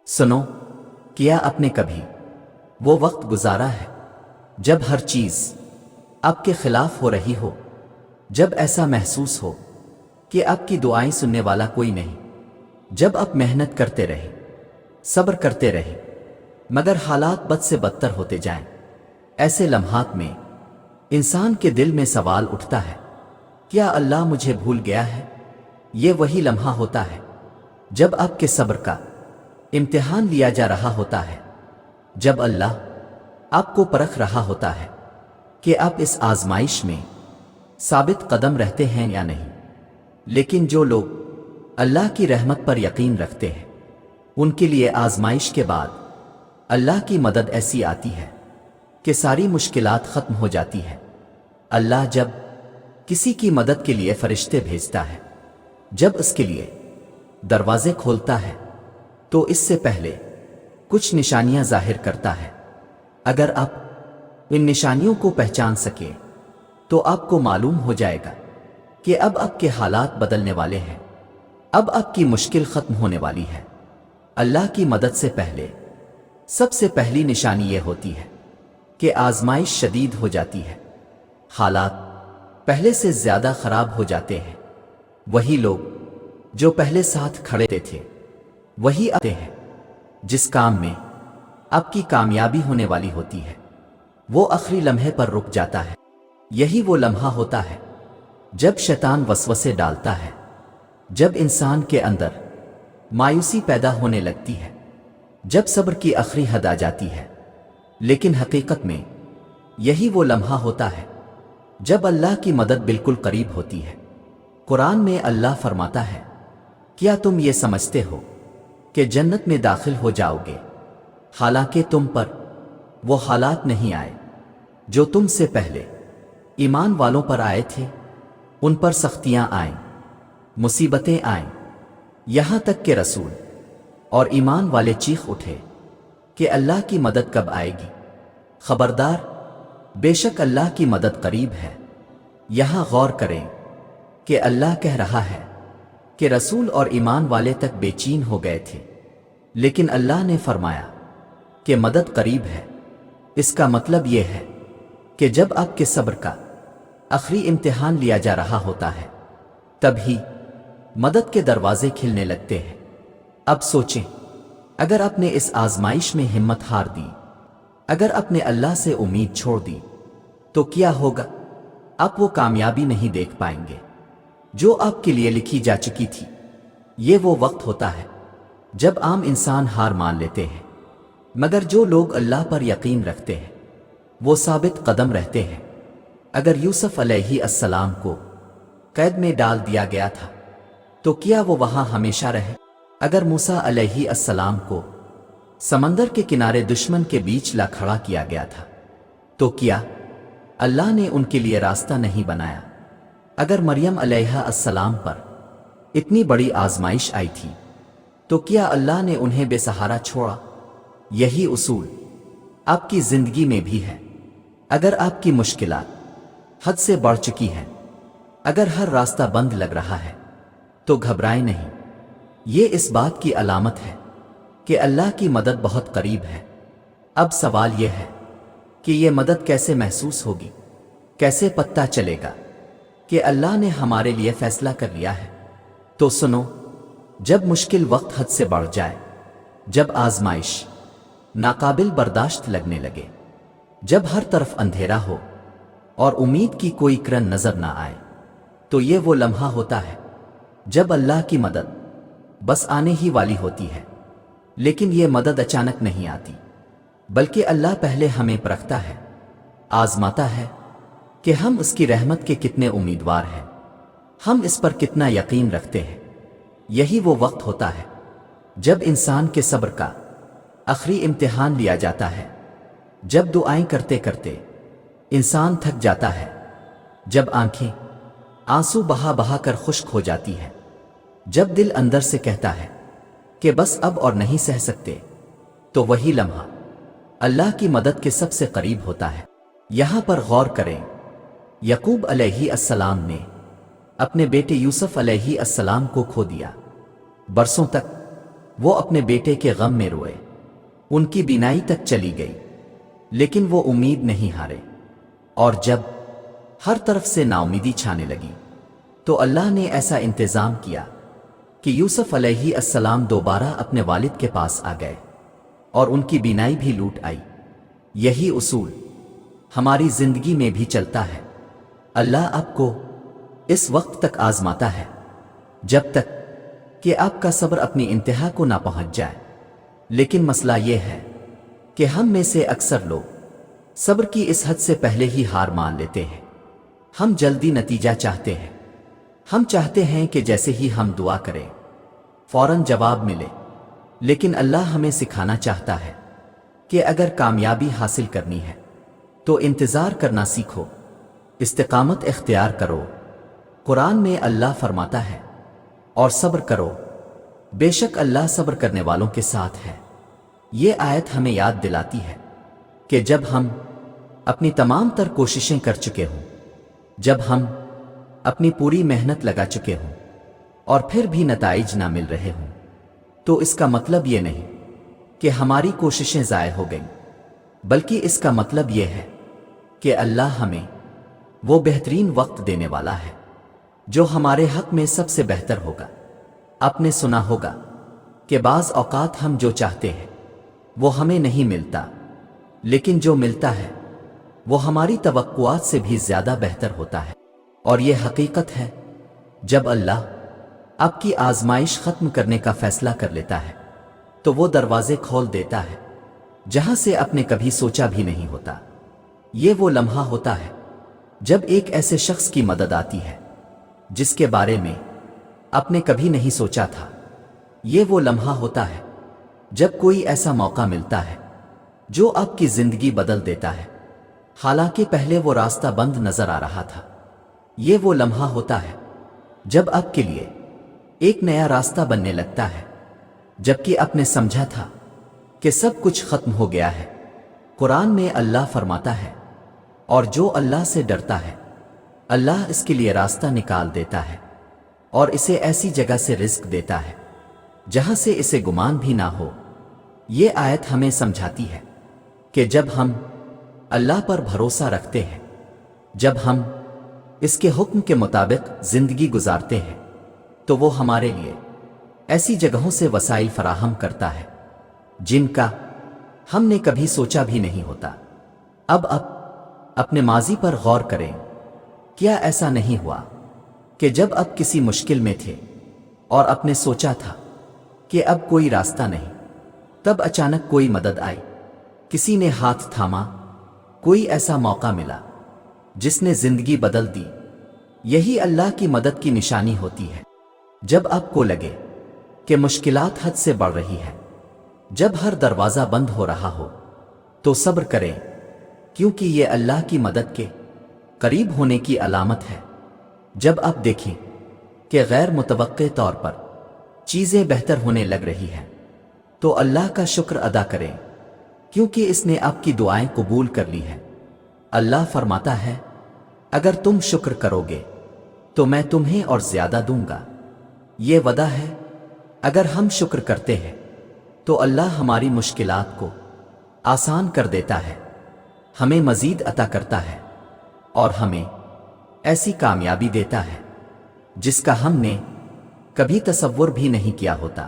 سنو، کیا آپ نے کبھی وہ وقت گزارا ہے جب ہر چیز آپ کے خلاف ہو رہی ہو، جب ایسا محسوس ہو کہ آپ کی دعائیں سننے والا کوئی نہیں، جب آپ محنت کرتے رہے، صبر کرتے رہے، مگر حالات بد سے بدتر ہوتے جائیں؟ ایسے لمحات میں انسان کے دل میں سوال اٹھتا ہے، کیا اللہ مجھے بھول گیا ہے؟ یہ وہی لمحہ ہوتا ہے جب آپ کے صبر کا امتحان لیا جا رہا ہوتا ہے، جب اللہ آپ کو پرکھ رہا ہوتا ہے کہ آپ اس آزمائش میں ثابت قدم رہتے ہیں یا نہیں۔ لیکن جو لوگ اللہ کی رحمت پر یقین رکھتے ہیں، ان کے لیے آزمائش کے بعد اللہ کی مدد ایسی آتی ہے کہ ساری مشکلات ختم ہو جاتی ہے۔ اللہ جب کسی کی مدد کے لیے فرشتے بھیجتا ہے، جب اس کے لیے دروازے کھولتا ہے، تو اس سے پہلے کچھ نشانیاں ظاہر کرتا ہے۔ اگر آپ ان نشانیوں کو پہچان سکیں تو آپ کو معلوم ہو جائے گا کہ اب آپ کے حالات بدلنے والے ہیں، اب آپ کی مشکل ختم ہونے والی ہے۔ اللہ کی مدد سے پہلے سب سے پہلی نشانی یہ ہوتی ہے کہ آزمائش شدید ہو جاتی ہے، حالات پہلے سے زیادہ خراب ہو جاتے ہیں۔ وہی لوگ جو پہلے ساتھ کھڑے تھے وہی آتے ہیں۔ جس کام میں آپ کی کامیابی ہونے والی ہوتی ہے، وہ آخری لمحے پر رک جاتا ہے۔ یہی وہ لمحہ ہوتا ہے جب شیطان وسوسے ڈالتا ہے، جب انسان کے اندر مایوسی پیدا ہونے لگتی ہے، جب صبر کی آخری حد آ جاتی ہے۔ لیکن حقیقت میں یہی وہ لمحہ ہوتا ہے جب اللہ کی مدد بالکل قریب ہوتی ہے۔ قرآن میں اللہ فرماتا ہے، کیا تم یہ سمجھتے ہو کہ جنت میں داخل ہو جاؤ گے حالانکہ تم پر وہ حالات نہیں آئے جو تم سے پہلے ایمان والوں پر آئے تھے؟ ان پر سختیاں آئیں، مصیبتیں آئیں، یہاں تک کہ رسول اور ایمان والے چیخ اٹھے کہ اللہ کی مدد کب آئے گی؟ خبردار، بے شک اللہ کی مدد قریب ہے۔ یہاں غور کریں کہ اللہ کہہ رہا ہے کہ رسول اور ایمان والے تک بے چین ہو گئے تھے، لیکن اللہ نے فرمایا کہ مدد قریب ہے۔ اس کا مطلب یہ ہے کہ جب آپ کے صبر کا آخری امتحان لیا جا رہا ہوتا ہے، تب ہی مدد کے دروازے کھلنے لگتے ہیں۔ اب سوچیں، اگر آپ نے اس آزمائش میں ہمت ہار دی، اگر آپ نے اللہ سے امید چھوڑ دی، تو کیا ہوگا؟ آپ وہ کامیابی نہیں دیکھ پائیں گے جو آپ کے لیے لکھی جا چکی تھی۔ یہ وہ وقت ہوتا ہے جب عام انسان ہار مان لیتے ہیں، مگر جو لوگ اللہ پر یقین رکھتے ہیں وہ ثابت قدم رہتے ہیں۔ اگر یوسف علیہ السلام کو قید میں ڈال دیا گیا تھا تو کیا وہ وہاں ہمیشہ رہے؟ اگر موسیٰ علیہ السلام کو سمندر کے کنارے دشمن کے بیچ لا کھڑا کیا گیا تھا تو کیا اللہ نے ان کے لیے راستہ نہیں بنایا؟ اگر مریم علیہ السلام پر اتنی بڑی آزمائش آئی تھی تو کیا اللہ نے انہیں بے سہارا چھوڑا؟ یہی اصول آپ کی زندگی میں بھی ہے۔ اگر آپ کی مشکلات حد سے بڑھ چکی ہیں، اگر ہر راستہ بند لگ رہا ہے، تو گھبرائیں نہیں۔ یہ اس بات کی علامت ہے کہ اللہ کی مدد بہت قریب ہے۔ اب سوال یہ ہے کہ یہ مدد کیسے محسوس ہوگی؟ کیسے پتہ چلے گا کہ اللہ نے ہمارے لیے فیصلہ کر لیا ہے؟ تو سنو، جب مشکل وقت حد سے بڑھ جائے، جب آزمائش ناقابل برداشت لگنے لگے، جب ہر طرف اندھیرا ہو اور امید کی کوئی کرن نظر نہ آئے، تو یہ وہ لمحہ ہوتا ہے جب اللہ کی مدد بس آنے ہی والی ہوتی ہے۔ لیکن یہ مدد اچانک نہیں آتی، بلکہ اللہ پہلے ہمیں پرکھتا ہے، آزماتا ہے کہ ہم اس کی رحمت کے کتنے امیدوار ہیں، ہم اس پر کتنا یقین رکھتے ہیں۔ یہی وہ وقت ہوتا ہے جب انسان کے صبر کا آخری امتحان لیا جاتا ہے، جب دعائیں کرتے کرتے انسان تھک جاتا ہے، جب آنکھیں آنسو بہا بہا کر خشک ہو جاتی ہے، جب دل اندر سے کہتا ہے کہ بس اب اور نہیں سہ سکتے، تو وہی لمحہ اللہ کی مدد کے سب سے قریب ہوتا ہے۔ یہاں پر غور کریں، یعقوب علیہ السلام نے اپنے بیٹے یوسف علیہ السلام کو کھو دیا، برسوں تک وہ اپنے بیٹے کے غم میں روئے، ان کی بینائی تک چلی گئی، لیکن وہ امید نہیں ہارے۔ اور جب ہر طرف سے ناامیدی چھانے لگی تو اللہ نے ایسا انتظام کیا کہ یوسف علیہ السلام دوبارہ اپنے والد کے پاس آ گئے اور ان کی بینائی بھی لوٹ آئی۔ یہی اصول ہماری زندگی میں بھی چلتا ہے۔ اللہ آپ کو اس وقت تک آزماتا ہے جب تک کہ آپ کا صبر اپنی انتہا کو نہ پہنچ جائے۔ لیکن مسئلہ یہ ہے کہ ہم میں سے اکثر لوگ صبر کی اس حد سے پہلے ہی ہار مان لیتے ہیں۔ ہم جلدی نتیجہ چاہتے ہیں، ہم چاہتے ہیں کہ جیسے ہی ہم دعا کریں فوراً جواب ملے، لیکن اللہ ہمیں سکھانا چاہتا ہے کہ اگر کامیابی حاصل کرنی ہے تو انتظار کرنا سیکھو، استقامت اختیار کرو۔ قرآن میں اللہ فرماتا ہے اور صبر کرو، بے شک اللہ صبر کرنے والوں کے ساتھ ہے۔ یہ آیت ہمیں یاد دلاتی ہے کہ جب ہم اپنی تمام تر کوششیں کر چکے ہوں، جب ہم اپنی پوری محنت لگا چکے ہوں اور پھر بھی نتائج نہ مل رہے ہوں، تو اس کا مطلب یہ نہیں کہ ہماری کوششیں ضائع ہو گئیں، بلکہ اس کا مطلب یہ ہے کہ اللہ ہمیں وہ بہترین وقت دینے والا ہے جو ہمارے حق میں سب سے بہتر ہوگا۔ آپ نے سنا ہوگا کہ بعض اوقات ہم جو چاہتے ہیں وہ ہمیں نہیں ملتا، لیکن جو ملتا ہے وہ ہماری توقعات سے بھی زیادہ بہتر ہوتا ہے۔ اور یہ حقیقت ہے، جب اللہ آپ کی آزمائش ختم کرنے کا فیصلہ کر لیتا ہے تو وہ دروازے کھول دیتا ہے جہاں سے آپ نے کبھی سوچا بھی نہیں ہوتا۔ یہ وہ لمحہ ہوتا ہے جب ایک ایسے شخص کی مدد آتی ہے جس کے بارے میں آپ نے کبھی نہیں سوچا تھا۔ یہ وہ لمحہ ہوتا ہے جب کوئی ایسا موقع ملتا ہے جو آپ کی زندگی بدل دیتا ہے، حالانکہ پہلے وہ راستہ بند نظر آ رہا تھا۔ یہ وہ لمحہ ہوتا ہے جب آپ کے لیے ایک نیا راستہ بننے لگتا ہے، جبکہ آپ نے سمجھا تھا کہ سب کچھ ختم ہو گیا ہے۔ قرآن میں اللہ فرماتا ہے، اور جو اللہ سے ڈرتا ہے اللہ اس کے لیے راستہ نکال دیتا ہے اور اسے ایسی جگہ سے رزق دیتا ہے جہاں سے اسے گمان بھی نہ ہو۔ یہ آیت ہمیں سمجھاتی ہے کہ جب ہم اللہ پر بھروسہ رکھتے ہیں، جب ہم اس کے حکم کے مطابق زندگی گزارتے ہیں، تو وہ ہمارے لیے ایسی جگہوں سے وسائل فراہم کرتا ہے جن کا ہم نے کبھی سوچا بھی نہیں ہوتا۔ اب اپنے ماضی پر غور کریں، کیا ایسا نہیں ہوا کہ جب آپ کسی مشکل میں تھے اور آپ نے سوچا تھا کہ اب کوئی راستہ نہیں، تب اچانک کوئی مدد آئی، کسی نے ہاتھ تھاما، کوئی ایسا موقع ملا جس نے زندگی بدل دی؟ یہی اللہ کی مدد کی نشانی ہوتی ہے۔ جب آپ کو لگے کہ مشکلات حد سے بڑھ رہی ہے، جب ہر دروازہ بند ہو رہا ہو، تو صبر کریں، کیونکہ یہ اللہ کی مدد کے قریب ہونے کی علامت ہے۔ جب آپ دیکھیں کہ غیر متوقع طور پر چیزیں بہتر ہونے لگ رہی ہیں، تو اللہ کا شکر ادا کریں، کیونکہ اس نے آپ کی دعائیں قبول کر لی ہیں۔ اللہ فرماتا ہے، اگر تم شکر کرو گے تو میں تمہیں اور زیادہ دوں گا۔ یہ وعدہ ہے، اگر ہم شکر کرتے ہیں تو اللہ ہماری مشکلات کو آسان کر دیتا ہے، ہمیں مزید عطا کرتا ہے اور ہمیں ایسی کامیابی دیتا ہے جس کا ہم نے کبھی تصور بھی نہیں کیا ہوتا۔